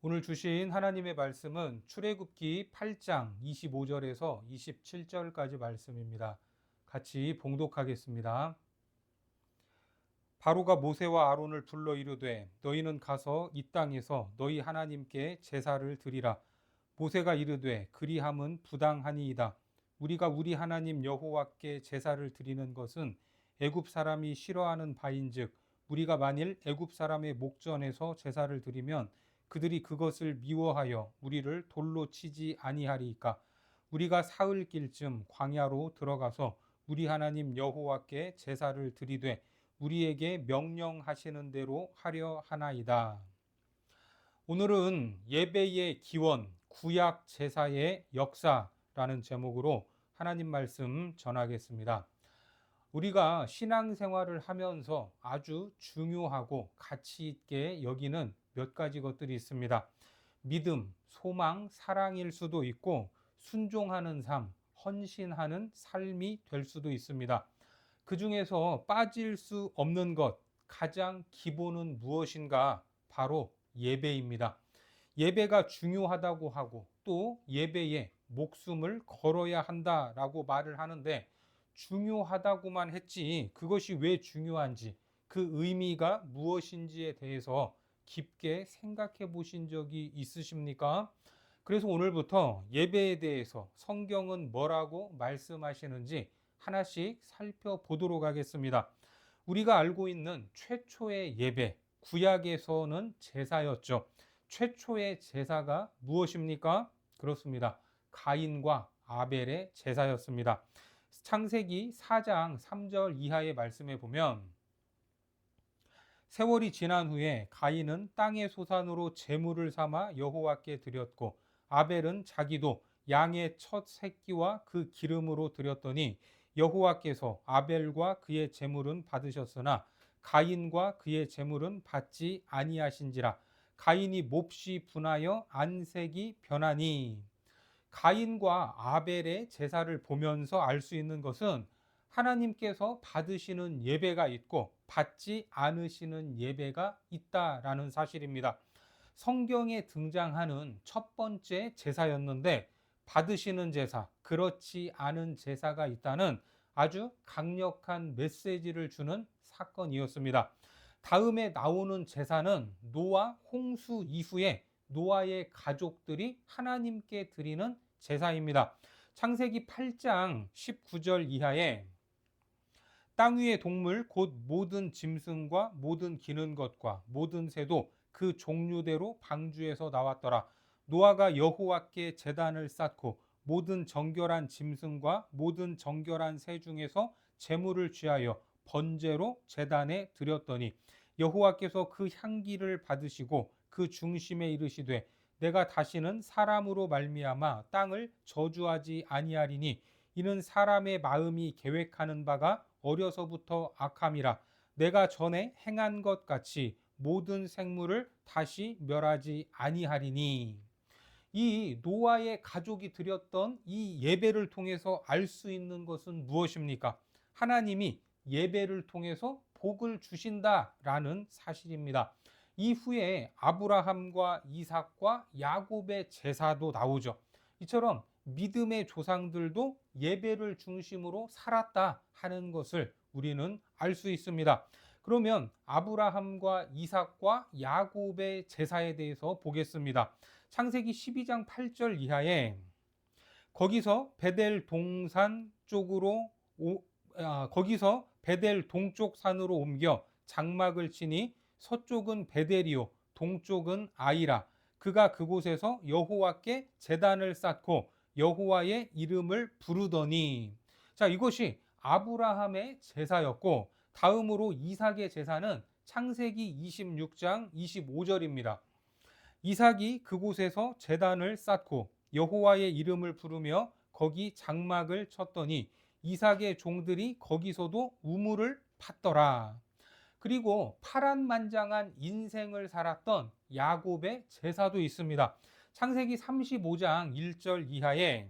오늘 주신 하나님의 말씀은 출애굽기 8장 25절에서 27절까지 말씀입니다. 같이 봉독하겠습니다. 바로가 모세와 아론을 불러 이르되 너희는 가서 이 땅에서 너희 하나님께 제사를 드리라. 모세가 이르되 그리함은 부당하니이다. 우리가 우리 하나님 여호와께 제사를 드리는 것은 애굽 사람이 싫어하는 바인즉 우리가 만일 애굽 사람의 목전에서 제사를 드리면 그들이 그것을 미워하여 우리를 돌로 치지 아니하리이까. 우리가 사흘 길쯤 광야로 들어가서 우리 하나님 여호와께 제사를 드리되 우리에게 명령하시는 대로 하려 하나이다. 오늘은 예배의 기원, 구약 제사의 역사라는 제목으로 하나님 말씀 전하겠습니다. 우리가 신앙생활을 하면서 아주 중요하고 가치 있게 여기는 몇 가지 것들이 있습니다. 믿음, 소망, 사랑일 수도 있고 순종하는 삶, 헌신하는 삶이 될 수도 있습니다. 그 중에서 빠질 수 없는 것, 가장 기본은 무엇인가? 바로 예배입니다. 예배가 중요하다고 하고 또 예배에 목숨을 걸어야 한다라고 말을 하는데 중요하다고만 했지 그것이 왜 중요한지 그 의미가 무엇인지에 대해서 깊게 생각해 보신 적이 있으십니까? 그래서 오늘부터 예배에 대해서 성경은 뭐라고 말씀하시는지 하나씩 살펴보도록 하겠습니다. 우리가 알고 있는 최초의 예배, 구약에서는 제사였죠. 최초의 제사가 무엇입니까? 그렇습니다. 가인과 아벨의 제사였습니다. 창세기 4장 3절 이하의 말씀에 보면 세월이 지난 후에 가인은 땅의 소산으로 제물을 삼아 여호와께 드렸고 아벨은 자기도 양의 첫 새끼와 그 기름으로 드렸더니 여호와께서 아벨과 그의 제물은 받으셨으나 가인과 그의 제물은 받지 아니하신지라. 가인이 몹시 분하여 안색이 변하니. 가인과 아벨의 제사를 보면서 알 수 있는 것은 하나님께서 받으시는 예배가 있고 받지 않으시는 예배가 있다라는 사실입니다. 성경에 등장하는 첫 번째 제사였는데 받으시는 제사, 그렇지 않은 제사가 있다는 아주 강력한 메시지를 주는 사건이었습니다. 다음에 나오는 제사는 노아 홍수 이후에 노아의 가족들이 하나님께 드리는 제사입니다. 창세기 8장 19절 이하에 땅 위의 동물 곧 모든 짐승과 모든 기는 것과 모든 새도 그 종류대로 방주에서 나왔더라. 노아가 여호와께 제단을 쌓고 모든 정결한 짐승과 모든 정결한 새 중에서 제물을 취하여 번제로 제단에 드렸더니 여호와께서 그 향기를 받으시고 그 중심에 이르시되 내가 다시는 사람으로 말미암아 땅을 저주하지 아니하리니 이는 사람의 마음이 계획하는 바가 어려서부터 악함이라. 내가 전에 행한 것 같이 모든 생물을 다시 멸하지 아니하리니. 이 노아의 가족이 드렸던 이 예배를 통해서 알 수 있는 것은 무엇입니까? 하나님이 예배를 통해서 복을 주신다라는 사실입니다. 이후에 아브라함과 이삭과 야곱의 제사도 나오죠. 이처럼 믿음의 조상들도 예배를 중심으로 살았다 하는 것을 우리는 알 수 있습니다. 그러면 아브라함과 이삭과 야곱의 제사에 대해서 보겠습니다. 창세기 12장 8절 이하에 거기서 베델 동산 쪽으로 거기서 베델 동쪽 산으로 옮겨 장막을 치니 서쪽은 베델이요 동쪽은 아이라. 그가 그곳에서 여호와께 제단을 쌓고 여호와의 이름을 부르더니. 자, 이것이 아브라함의 제사였고 다음으로 이삭의 제사는 창세기 26장 25절입니다. 이삭이 그곳에서 제단을 쌓고 여호와의 이름을 부르며 거기 장막을 쳤더니 이삭의 종들이 거기서도 우물을 팠더라. 그리고 파란만장한 인생을 살았던 야곱의 제사도 있습니다. 창세기 35장 1절 이하에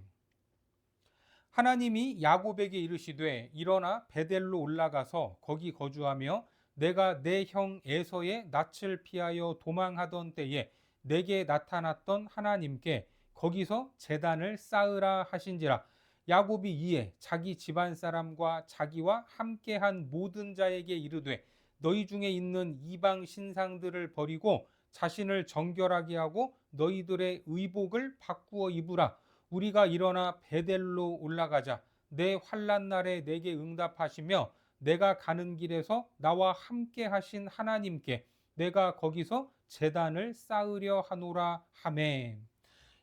하나님이 야곱에게 이르시되 일어나 베델로 올라가서 거기 거주하며 내가 내 형 에서의 낯을 피하여 도망하던 때에 내게 나타났던 하나님께 거기서 제단을 쌓으라 하신지라. 야곱이 이에 자기 집안 사람과 자기와 함께한 모든 자에게 이르되 너희 중에 있는 이방 신상들을 버리고 자신을 정결하게 하고 너희들의 의복을 바꾸어 입으라. 우리가 일어나 베델로 올라가자. 내 환난 날에 내게 응답하시며 내가 가는 길에서 나와 함께 하신 하나님께 내가 거기서 제단을 쌓으려 하노라 하매.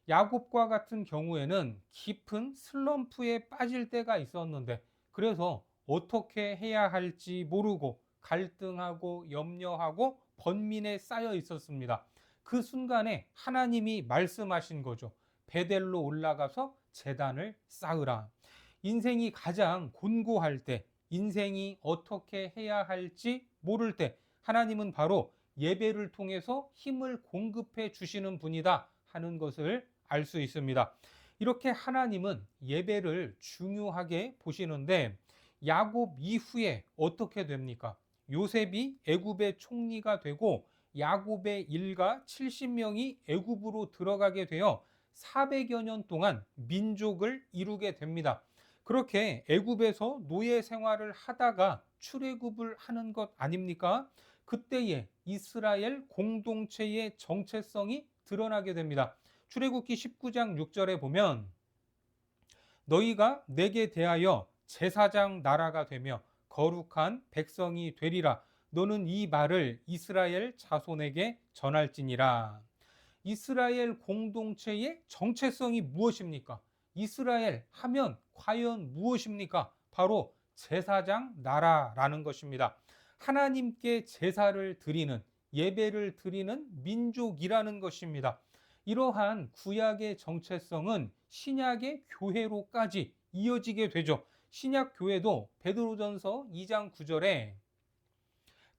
야곱과 같은 경우에는 깊은 슬럼프에 빠질 때가 있었는데, 그래서 어떻게 해야 할지 모르고 갈등하고 염려하고 번민에 쌓여 있었습니다. 그 순간에 하나님이 말씀하신 거죠. 베델로 올라가서 제단을 쌓으라. 인생이 가장 곤고할 때, 인생이 어떻게 해야 할지 모를 때 하나님은 바로 예배를 통해서 힘을 공급해 주시는 분이다 하는 것을 알 수 있습니다. 이렇게 하나님은 예배를 중요하게 보시는데, 야곱 이후에 어떻게 됩니까? 요셉이 애굽의 총리가 되고 야곱의 일가 70명이 애굽으로 들어가게 되어 400여 년 동안 민족을 이루게 됩니다. 그렇게 애굽에서 노예 생활을 하다가 출애굽을 하는 것 아닙니까? 그때에 이스라엘 공동체의 정체성이 드러나게 됩니다. 출애굽기 19장 6절에 보면 너희가 내게 대하여 제사장 나라가 되며 거룩한 백성이 되리라. 너는 이 말을 이스라엘 자손에게 전할지니라. 이스라엘 공동체의 정체성이 무엇입니까? 이스라엘 하면 과연 무엇입니까? 바로 제사장 나라라는 것입니다. 하나님께 제사를 드리는, 예배를 드리는 민족이라는 것입니다. 이러한 구약의 정체성은 신약의 교회로까지 이어지게 되죠. 신약 교회도 베드로전서 2장 9절에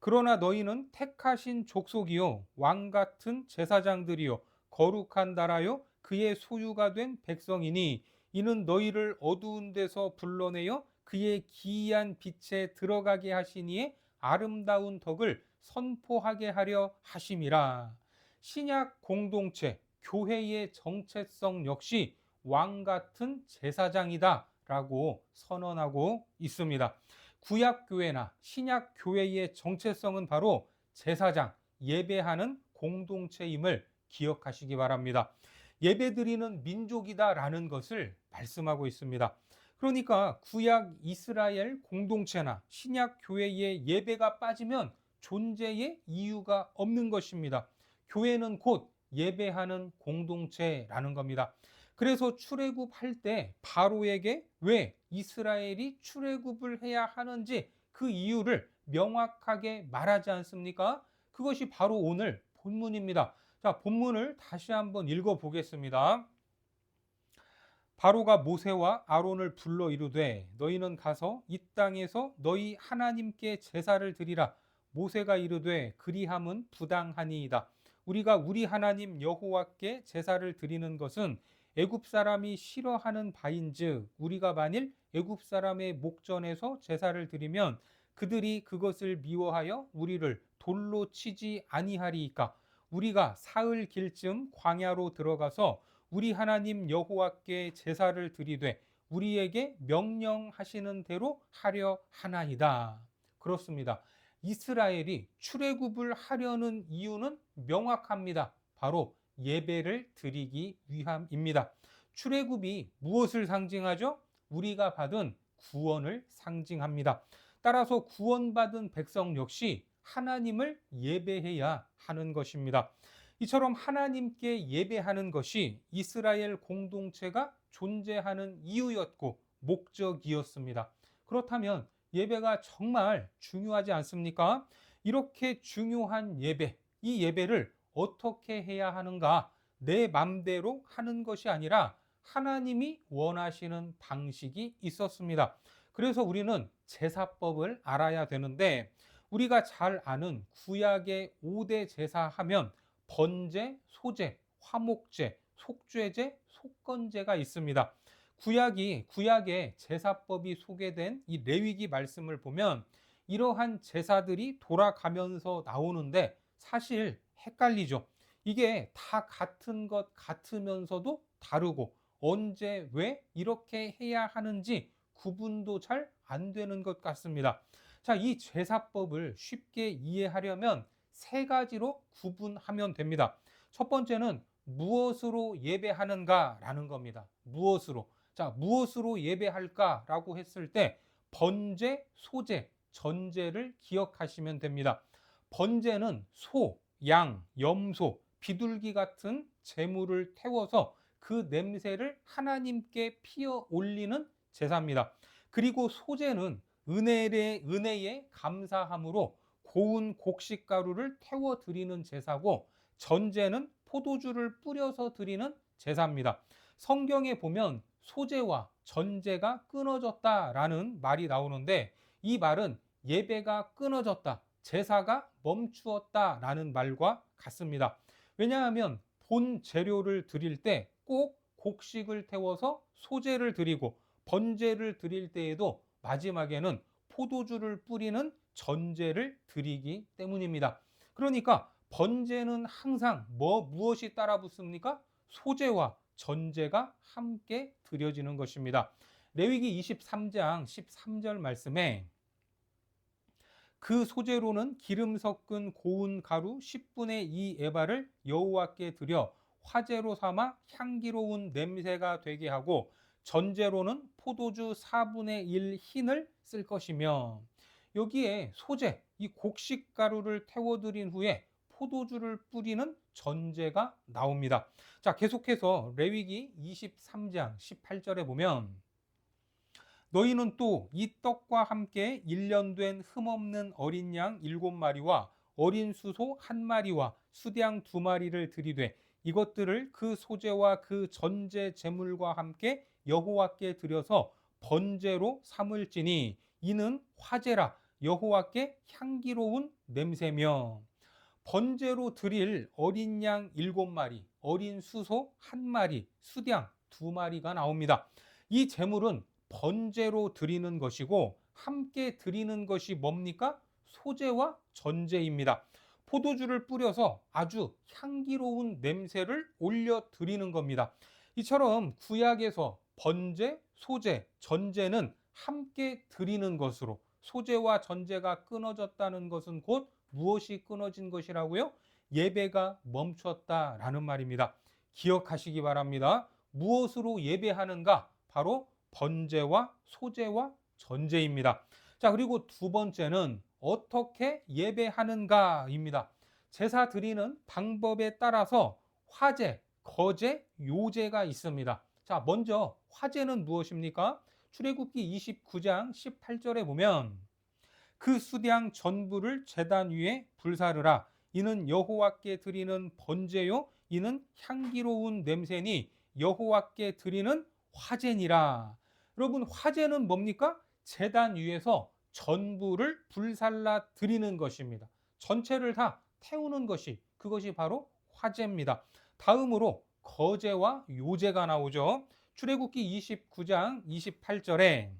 그러나 너희는 택하신 족속이요 왕 같은 제사장들이요 거룩한 나라요 그의 소유가 된 백성이니 이는 너희를 어두운 데서 불러내어 그의 기이한 빛에 들어가게 하시니에 아름다운 덕을 선포하게 하려 하심이라. 신약 공동체 교회의 정체성 역시 왕 같은 제사장이다 라고 선언하고 있습니다. 구약교회나 신약교회의 정체성은 바로 제사장, 예배하는 공동체임을 기억하시기 바랍니다. 예배드리는 민족이다라는 것을 말씀하고 있습니다. 그러니까 구약 이스라엘 공동체나 신약교회의 예배가 빠지면 존재의 이유가 없는 것입니다. 교회는 곧 예배하는 공동체라는 겁니다. 그래서 출애굽할 때 바로에게 왜 이스라엘이 출애굽을 해야 하는지 그 이유를 명확하게 말하지 않습니까? 그것이 바로 오늘 본문입니다. 자, 본문을 다시 한번 읽어 보겠습니다. 바로가 모세와 아론을 불러 이르되 너희는 가서 이 땅에서 너희 하나님께 제사를 드리라. 모세가 이르되 그리함은 부당하니이다. 우리가 우리 하나님 여호와께 제사를 드리는 것은 애굽 사람이 싫어하는 바인즉 우리가 만일 애굽 사람의 목전에서 제사를 드리면 그들이 그것을 미워하여 우리를 돌로 치지 아니하리이까. 우리가 사흘 길쯤 광야로 들어가서 우리 하나님 여호와께 제사를 드리되 우리에게 명령하시는 대로 하려 하나이다. 그렇습니다. 이스라엘이 출애굽을 하려는 이유는 명확합니다. 바로 예배를 드리기 위함입니다. 출애굽이 무엇을 상징하죠? 우리가 받은 구원을 상징합니다. 따라서 구원받은 백성 역시 하나님을 예배해야 하는 것입니다. 이처럼 하나님께 예배하는 것이 이스라엘 공동체가 존재하는 이유였고 목적이었습니다. 그렇다면 예배가 정말 중요하지 않습니까? 이렇게 중요한 예배, 이 예배를 어떻게 해야 하는가? 내 맘대로 하는 것이 아니라 하나님이 원하시는 방식이 있었습니다. 그래서 우리는 제사법을 알아야 되는데 우리가 잘 아는 구약의 5대 제사 하면 번제, 소제, 화목제, 속죄제, 속건제가 있습니다. 구약의 제사법이 소개된 이 레위기 말씀을 보면 이러한 제사들이 돌아가면서 나오는데 사실 헷갈리죠. 이게 다 같은 것 같으면서도 다르고 언제 왜 이렇게 해야 하는지 구분도 잘 안 되는 것 같습니다. 자, 이 제사법을 쉽게 이해하려면 세 가지로 구분하면 됩니다. 첫 번째는 무엇으로 예배하는가라는 겁니다. 무엇으로. 자, 무엇으로 예배할까라고 했을 때 번제, 소제, 전제를 기억하시면 됩니다. 번제는 소, 양, 염소, 비둘기 같은 제물을 태워서 그 냄새를 하나님께 피어 올리는 제사입니다. 그리고 소제는 은혜에 감사함으로 고운 곡식가루를 태워 드리는 제사고, 전제는 포도주를 뿌려서 드리는 제사입니다. 성경에 보면 소제와 전제가 끊어졌다라는 말이 나오는데, 이 말은 예배가 끊어졌다, 제사가 멈추었다라는 말과 같습니다. 왜냐하면 본 재료를 드릴 때 꼭 곡식을 태워서 소제를 드리고, 번제를 드릴 때에도 마지막에는 포도주를 뿌리는 전제를 드리기 때문입니다. 그러니까 번제는 항상 무엇이 따라 붙습니까? 소제와 전제가 함께 드려지는 것입니다. 레위기 23장 13절 말씀에 그 소제로는 기름 섞은 고운 가루 10분의 2 에바를 여호와께 드려 화제로 삼아 향기로운 냄새가 되게 하고, 전제로는 포도주 4분의 1 흰을 쓸 것이며, 여기에 소제, 이 곡식 가루를 태워드린 후에 포도주를 뿌리는 전제가 나옵니다. 자, 계속해서 레위기 23장 18절에 보면 너희는 또 이 떡과 함께 1년 된 흠없는 어린 양 7마리와 어린 수소 1마리와 수양 2마리를 드리되 이것들을 그 소제와 그 전제 제물과 함께 여호와께 드려서 번제로 삼을지니 이는 화제라, 여호와께 향기로운 냄새며. 번제로 드릴 어린 양 7마리, 어린 수소 1마리, 수양 2마리가 나옵니다. 이 제물은 번제로 드리는 것이고, 함께 드리는 것이 뭡니까? 소제와 전제입니다. 포도주를 뿌려서 아주 향기로운 냄새를 올려 드리는 겁니다. 이처럼 구약에서 번제, 소제, 전제는 함께 드리는 것으로, 소제와 전제가 끊어졌다는 것은 곧 무엇이 끊어진 것이라고요? 예배가 멈췄다라는 말입니다. 기억하시기 바랍니다. 무엇으로 예배하는가? 바로 번제와 소제와 전제입니다. 자, 그리고 두 번째는 어떻게 예배하는가입니다. 제사 드리는 방법에 따라서 화제, 거제, 요제가 있습니다. 자, 먼저 화제는 무엇입니까? 출애굽기 29장 18절에 보면 그 수양 전부를 제단 위에 불사르라. 이는 여호와께 드리는 번제요, 이는 향기로운 냄새니 여호와께 드리는 화제니라. 여러분, 화제는 뭡니까? 제단 위에서 전부를 불살라 드리는 것입니다. 전체를 다 태우는 것이, 그것이 바로 화제입니다. 다음으로 거제와 요제가 나오죠. 출애굽기 29장 28절에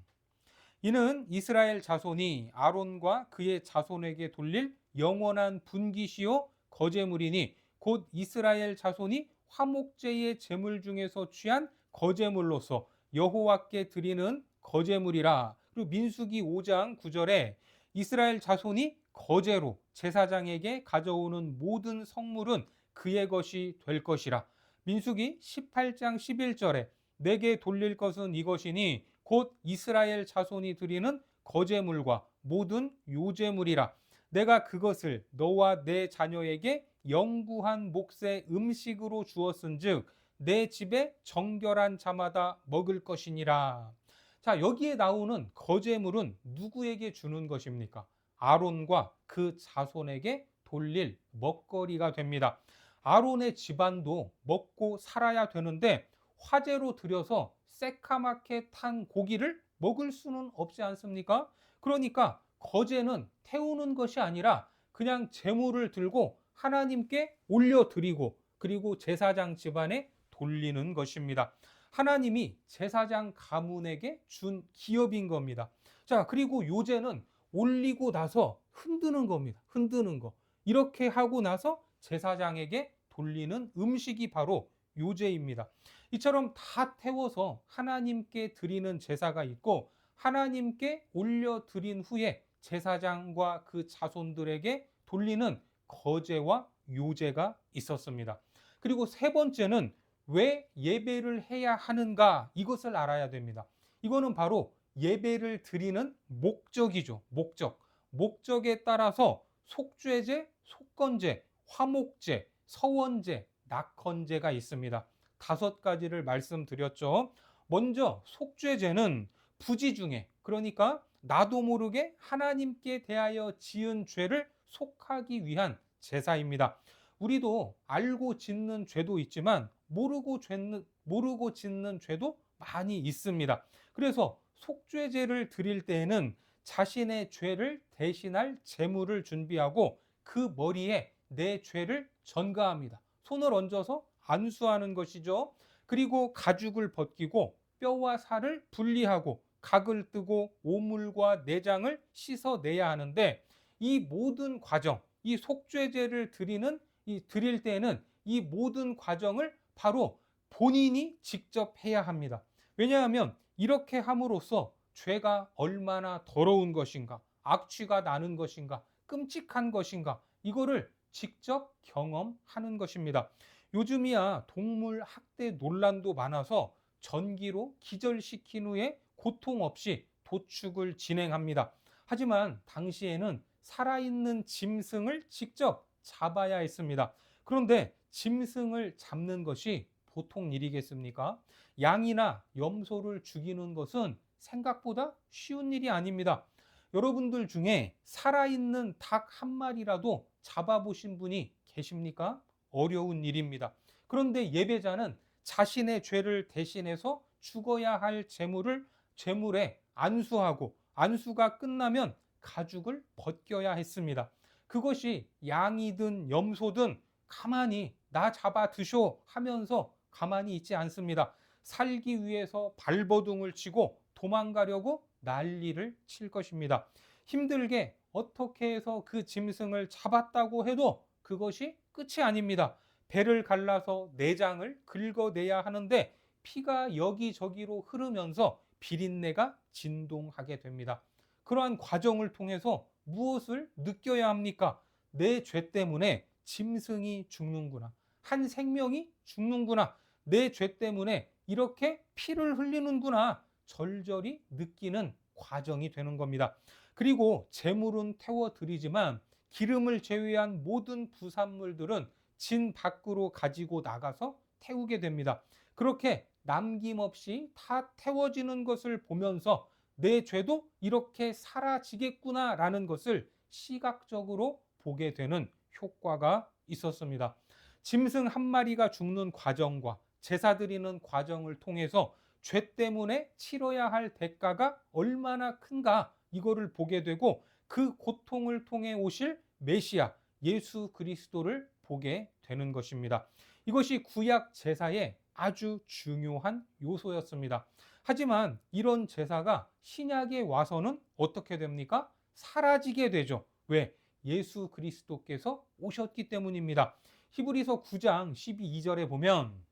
이는 이스라엘 자손이 아론과 그의 자손에게 돌릴 영원한 분깃이요 거제물이니 곧 이스라엘 자손이 화목제의 제물 중에서 취한 거제물로서 여호와께 드리는 거제물이라. 그리고 민수기 5장 9절에 이스라엘 자손이 거제로 제사장에게 가져오는 모든 성물은 그의 것이 될 것이라. 민수기 18장 11절에 내게 돌릴 것은 이것이니 곧 이스라엘 자손이 드리는 거제물과 모든 요제물이라. 내가 그것을 너와 내 자녀에게 영구한 몫의 음식으로 주었은즉 내 집에 정결한 자마다 먹을 것이니라. 자, 여기에 나오는 거제물은 누구에게 주는 것입니까? 아론과 그 자손에게 돌릴 먹거리가 됩니다. 아론의 집안도 먹고 살아야 되는데 화제로 드려서 새카맣게 탄 고기를 먹을 수는 없지 않습니까? 그러니까 거제는 태우는 것이 아니라 그냥 제물을 들고 하나님께 올려드리고, 그리고 제사장 집안에 돌리는 것입니다. 하나님이 제사장 가문에게 준 기업인 겁니다. 자, 그리고 요제는 올리고 나서 흔드는 겁니다. 흔드는 거. 이렇게 하고 나서 제사장에게 돌리는 음식이 바로 요제입니다. 이처럼 다 태워서 하나님께 드리는 제사가 있고 하나님께 올려드린 후에 제사장과 그 자손들에게 돌리는 거제와 요제가 있었습니다. 그리고 세 번째는 왜 예배를 해야 하는가 이것을 알아야 됩니다. 이거는 바로 예배를 드리는 목적이죠. 목적에 따라서 속죄제, 속건제, 화목제, 서원제, 낙헌제가 있습니다. 5가지를 말씀드렸죠. 먼저 속죄제는 부지 중에, 그러니까 나도 모르게 하나님께 대하여 지은 죄를 속하기 위한 제사입니다. 우리도 알고 짓는 죄도 있지만 모르고 짓는 죄도 많이 있습니다. 그래서 속죄제를 드릴 때에는 자신의 죄를 대신할 제물을 준비하고 그 머리에 내 죄를 전가합니다. 손을 얹어서 안수하는 것이죠. 그리고 가죽을 벗기고 뼈와 살을 분리하고 각을 뜨고 오물과 내장을 씻어내야 하는데 이 모든 과정, 이 속죄제를 드릴 때에는 이 모든 과정을 바로 본인이 직접 해야 합니다. 왜냐하면 이렇게 함으로써 죄가 얼마나 더러운 것인가, 악취가 나는 것인가, 끔찍한 것인가, 이거를 직접 경험하는 것입니다. 요즘이야 동물 학대 논란도 많아서 전기로 기절시킨 후에 고통 없이 도축을 진행합니다. 하지만 당시에는 살아있는 짐승을 직접 잡아야 했습니다. 그런데 짐승을 잡는 것이 보통 일이겠습니까? 양이나 염소를 죽이는 것은 생각보다 쉬운 일이 아닙니다. 여러분들 중에 살아있는 닭 한 마리라도 잡아보신 분이 계십니까? 어려운 일입니다. 그런데 예배자는 자신의 죄를 대신해서 죽어야 할 제물에 안수하고 안수가 끝나면 가죽을 벗겨야 했습니다. 그것이 양이든 염소든 가만히 나 잡아 드쇼 하면서 가만히 있지 않습니다. 살기 위해서 발버둥을 치고 도망가려고 난리를 칠 것입니다. 힘들게 어떻게 해서 그 짐승을 잡았다고 해도 그것이 끝이 아닙니다. 배를 갈라서 내장을 긁어내야 하는데 피가 여기저기로 흐르면서 비린내가 진동하게 됩니다. 그러한 과정을 통해서 무엇을 느껴야 합니까? 내 죄 때문에 짐승이 죽는구나. 한 생명이 죽는구나. 내 죄 때문에 이렇게 피를 흘리는구나. 절절히 느끼는 과정이 되는 겁니다. 그리고 제물은 태워드리지만 기름을 제외한 모든 부산물들은 진 밖으로 가지고 나가서 태우게 됩니다. 그렇게 남김없이 다 태워지는 것을 보면서 내 죄도 이렇게 사라지겠구나라는 것을 시각적으로 보게 되는 효과가 있었습니다. 짐승 한 마리가 죽는 과정과 제사 드리는 과정을 통해서 죄 때문에 치러야 할 대가가 얼마나 큰가 이거를 보게 되고 그 고통을 통해 오실 메시아 예수 그리스도를 보게 되는 것입니다. 이것이 구약 제사의 아주 중요한 요소였습니다. 하지만 이런 제사가 신약에 와서는 어떻게 됩니까? 사라지게 되죠. 왜? 예수 그리스도께서 오셨기 때문입니다. 히브리서 9장 12절에 보면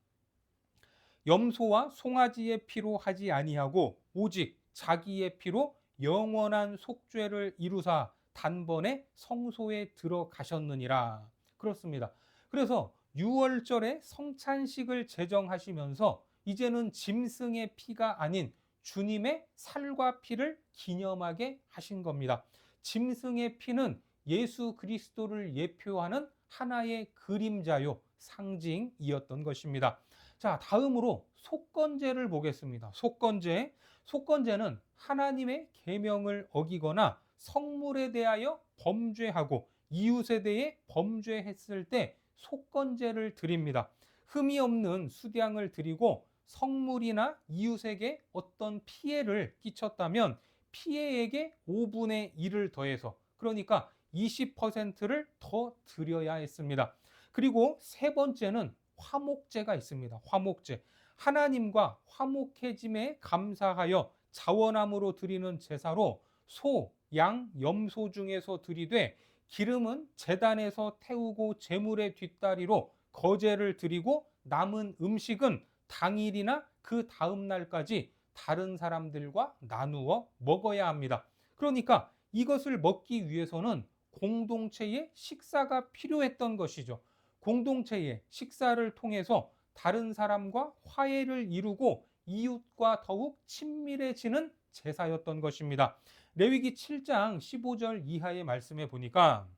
염소와 송아지의 피로 하지 아니하고 오직 자기의 피로 영원한 속죄를 이루사 단번에 성소에 들어가셨느니라. 그렇습니다. 그래서 6월절에 성찬식을 제정하시면서 이제는 짐승의 피가 아닌 주님의 살과 피를 기념하게 하신 겁니다. 짐승의 피는 예수 그리스도를 예표하는 하나의 그림자요, 상징이었던 것입니다. 자, 다음으로 속건제를 보겠습니다. 속건제는 하나님의 계명을 어기거나 성물에 대하여 범죄하고 이웃에 대해 범죄했을 때 속건제를 드립니다. 흠이 없는 수량을 드리고 성물이나 이웃에게 어떤 피해를 끼쳤다면 피해액의 5분의 1을 더해서, 그러니까 20%를 더 드려야 했습니다. 그리고 세 번째는 화목제가 있습니다. 화목제. 하나님과 화목해짐에 감사하여 자원함으로 드리는 제사로 소, 양, 염소 중에서 드리되 기름은 제단에서 태우고 제물의 뒷다리로 거제를 드리고 남은 음식은 당일이나 그 다음 날까지 다른 사람들과 나누어 먹어야 합니다. 그러니까 이것을 먹기 위해서는 공동체의 식사가 필요했던 것이죠. 공동체의 식사를 통해서 다른 사람과 화해를 이루고 이웃과 더욱 친밀해지는 제사였던 것입니다. 레위기 7장 15절 이하의 말씀에 보니까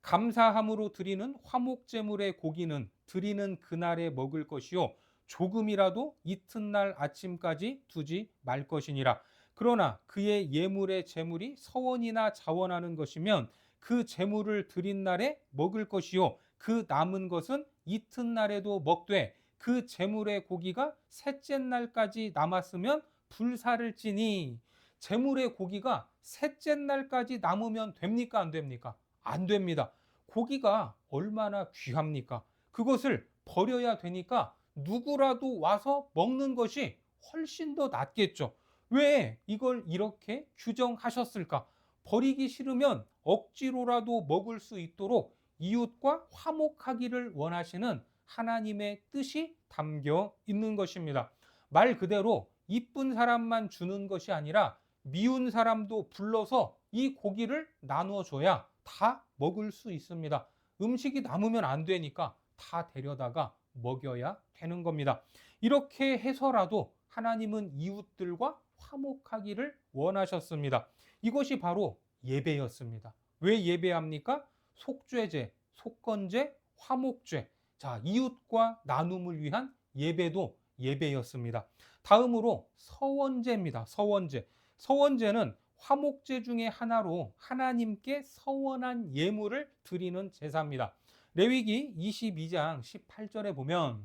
감사함으로 드리는 화목제물의 고기는 드리는 그날에 먹을 것이요 조금이라도 이튿날 아침까지 두지 말 것이니라. 그러나 그의 예물의 제물이 서원이나 자원하는 것이면 그 제물을 드린 날에 먹을 것이요 그 남은 것은 이튿날에도 먹되 그 제물의 고기가 셋째 날까지 남았으면 불사를 찌니. 제물의 고기가 셋째 날까지 남으면 됩니까 안 됩니까? 안 됩니다. 고기가 얼마나 귀합니까? 그것을 버려야 되니까 누구라도 와서 먹는 것이 훨씬 더 낫겠죠. 왜 이걸 이렇게 규정하셨을까? 버리기 싫으면 억지로라도 먹을 수 있도록 이웃과 화목하기를 원하시는 하나님의 뜻이 담겨 있는 것입니다. 말 그대로 이쁜 사람만 주는 것이 아니라 미운 사람도 불러서 이 고기를 나누어 줘야 다 먹을 수 있습니다. 음식이 남으면 안 되니까 다 데려다가 먹여야 되는 겁니다. 이렇게 해서라도 하나님은 이웃들과 화목하기를 원하셨습니다. 이것이 바로 예배였습니다. 왜 예배합니까? 속죄제, 속건제, 화목죄. 자, 이웃과 나눔을 위한 예배도 예배였습니다. 다음으로 서원제입니다. 서원제. 서원제는 화목제 중에 하나로 하나님께 서원한 예물을 드리는 제사입니다. 레위기 22장 18절에 보면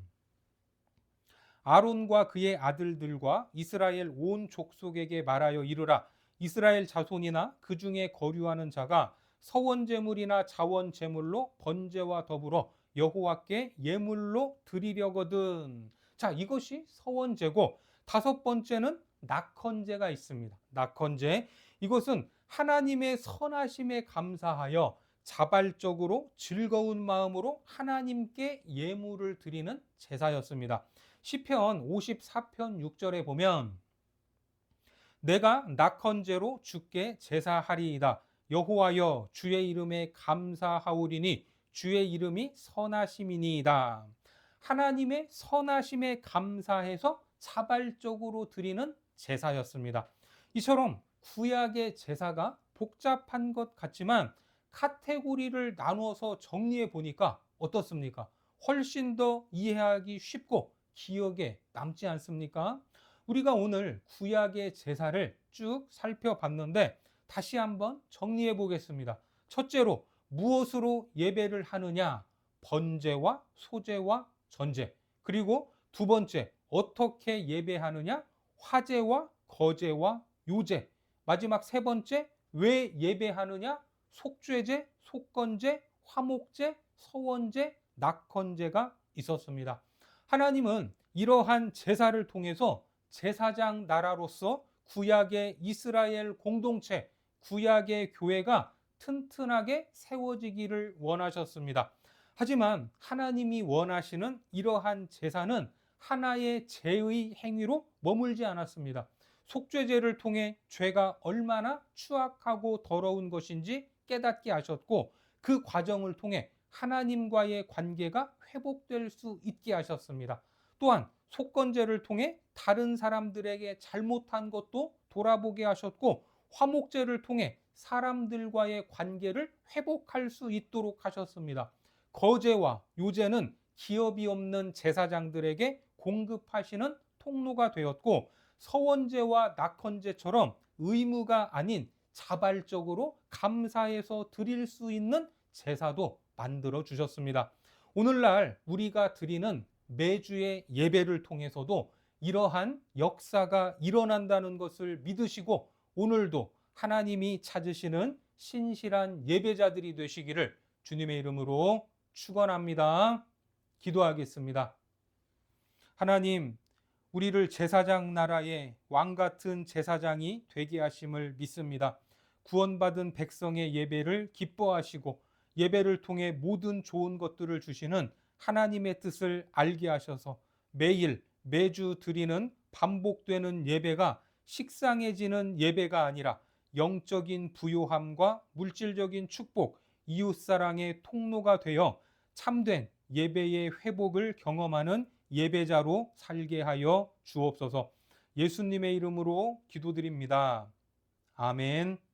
아론과 그의 아들들과 이스라엘 온 족속에게 말하여 이르라. 이스라엘 자손이나 그 중에 거류하는 자가 서원제물이나 자원제물로 번제와 더불어 여호와께 예물로 드리려거든. 자, 이것이 서원제고, 다섯 번째는 낙헌제가 있습니다. 낙헌제. 이것은 하나님의 선하심에 감사하여 자발적으로 즐거운 마음으로 하나님께 예물을 드리는 제사였습니다. 시편 54편 6절에 보면 내가 낙헌제로 주께 제사하리이다. 여호와여 주의 이름에 감사하오리니 주의 이름이 선하심이니이다. 하나님의 선하심에 감사해서 자발적으로 드리는 제사였습니다. 이처럼 구약의 제사가 복잡한 것 같지만 카테고리를 나누어서 정리해 보니까 어떻습니까? 훨씬 더 이해하기 쉽고 기억에 남지 않습니까? 우리가 오늘 구약의 제사를 쭉 살펴봤는데 다시 한번 정리해 보겠습니다. 첫째로 무엇으로 예배를 하느냐? 번제와 소제와 전제. 그리고 두 번째, 어떻게 예배하느냐? 화제와 거제와 요제. 마지막 세 번째, 왜 예배하느냐? 속죄제, 속건제, 화목제, 서원제, 낙헌제가 있었습니다. 하나님은 이러한 제사를 통해서 제사장 나라로서 구약의 이스라엘 공동체, 구약의 교회가 튼튼하게 세워지기를 원하셨습니다. 하지만 하나님이 원하시는 이러한 제사는 하나의 죄의 행위로 머물지 않았습니다. 속죄제를 통해 죄가 얼마나 추악하고 더러운 것인지 깨닫게 하셨고, 그 과정을 통해 하나님과의 관계가 회복될 수 있게 하셨습니다. 또한 속건제를 통해 다른 사람들에게 잘못한 것도 돌아보게 하셨고, 화목제를 통해 사람들과의 관계를 회복할 수 있도록 하셨습니다. 거제와 요제는 기업이 없는 제사장들에게 공급하시는 통로가 되었고, 서원제와 낙헌제처럼 의무가 아닌 자발적으로 감사해서 드릴 수 있는 제사도 만들어 주셨습니다. 오늘날 우리가 드리는 매주의 예배를 통해서도 이러한 역사가 일어난다는 것을 믿으시고 오늘도 하나님이 찾으시는 신실한 예배자들이 되시기를 주님의 이름으로 축원합니다. 기도하겠습니다. 하나님, 우리를 제사장 나라의 왕 같은 제사장이 되게 하심을 믿습니다. 구원받은 백성의 예배를 기뻐하시고 예배를 통해 모든 좋은 것들을 주시는 하나님의 뜻을 알게 하셔서 매일 매주 드리는 반복되는 예배가 식상해지는 예배가 아니라 영적인 부요함과 물질적인 축복, 이웃사랑의 통로가 되어 참된 예배의 회복을 경험하는 예배자로 살게 하여 주옵소서. 예수님의 이름으로 기도드립니다. 아멘.